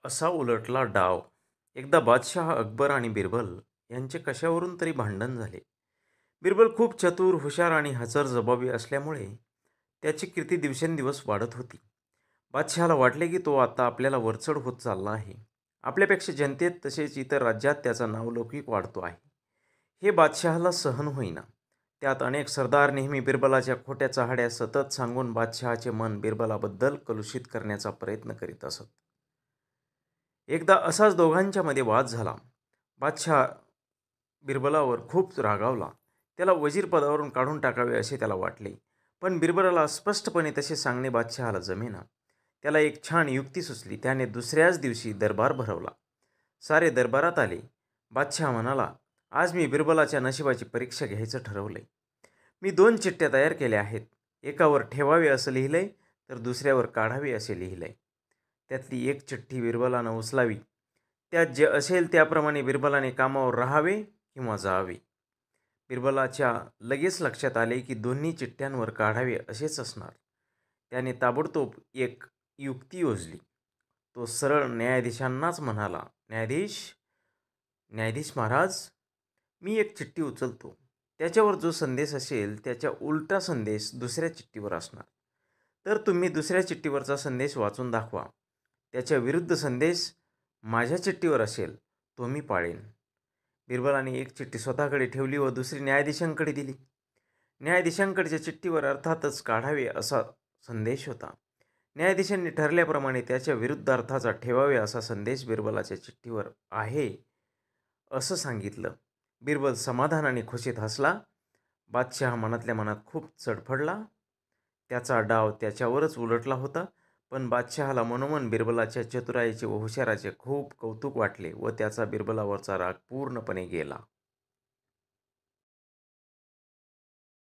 असा उलटला डाव. एकदा बादशहा अकबर आणि बिरबल यांचे कशावरून तरी भांडण झाले. बिरबल खूप चतुर, हुशार आणि हजरजबाबी असल्यामुळे त्याची कीर्ती दिवसेंदिवस वाढत होती. बादशहाला वाटले की तो आता आपल्याला वरचढ होत चालला आहे. आपल्यापेक्षा जनतेत तसेच इतर राज्यात त्याचा नावलौकिक वाढतो आहे. हे बादशहाला सहन होईना. त्यात अनेक सरदार नेहमी बिरबलाच्या खोट्या चहाड्या सतत सांगून बादशहाचे मन बिरबलाबद्दल कलुषित करण्याचा प्रयत्न करीत असत. एकदा असाच दोघांच्या मध्ये वाद झाला. बादशहा बिरबलावर खूप रागावला. त्याला वजीर पदावरून काढून टाकावे असे त्याला वाटले. पण बिरबलाला स्पष्टपणे तसे सांगणे बादशहाला जमेना. त्याला एक छान युक्ती सुचली. त्याने दुसऱ्याच दिवशी दरबार भरवला. सारे दरबारात आले. बादशहा म्हणाला, आज मी बिरबलाच्या नशिबाची परीक्षा घ्यायचं ठरवलंय. मी 2 चिठ्ठ्या तयार केल्या आहेत. एकावर ठेवावे असं लिहिलंय, तर दुसऱ्यावर काढावे असे लिहिलंय. त्यातली एक चिठ्ठी बिरबलानं उचलावी. त्यात जे असेल त्याप्रमाणे बिरबलाने कामावर राहावे किंवा जावे. बिरबलाच्या लगेच लक्षात आले की दोन्ही चिठ्ठ्यांवर काढावे असेच असणार. त्याने ताबडतोब एक युक्ती योजली. तो सरळ न्यायाधीशांनाच म्हणाला, न्यायाधीश न्यायाधीश महाराज, मी एक चिठ्ठी उचलतो. त्याच्यावर जो संदेश असेल त्याच्या उलटा संदेश दुसऱ्या चिठ्ठीवर असणार. तर तुम्ही दुसऱ्या चिठ्ठीवरचा संदेश वाचून दाखवा. त्याच्या विरुद्ध संदेश माझ्या चिठ्ठीवर असेल तो मी पाळेन. बिरबलाने एक चिठ्ठी स्वतःकडे ठेवली व दुसरी न्यायाधीशांकडे दिली. न्यायाधीशांकडच्या चिठ्ठीवर अर्थातच काढावे असा संदेश होता. न्यायाधीशांनी ठरल्याप्रमाणे त्याच्या विरुद्ध अर्थाचा ठेवावे असा संदेश बिरबलाच्या चिठ्ठीवर आहे असं सांगितलं. बिरबल समाधानाने खुशीत हसला. बादशहा मनातल्या मनात खूप चडफडला. त्याचा डाव त्याच्यावरच उलटला होता. पण बादशहाला मनोमन बिरबलाच्या चतुराईचे व हुशाराचे खूप कौतुक वाटले व त्याचा बिरबलावरचा राग पूर्णपणे गेला.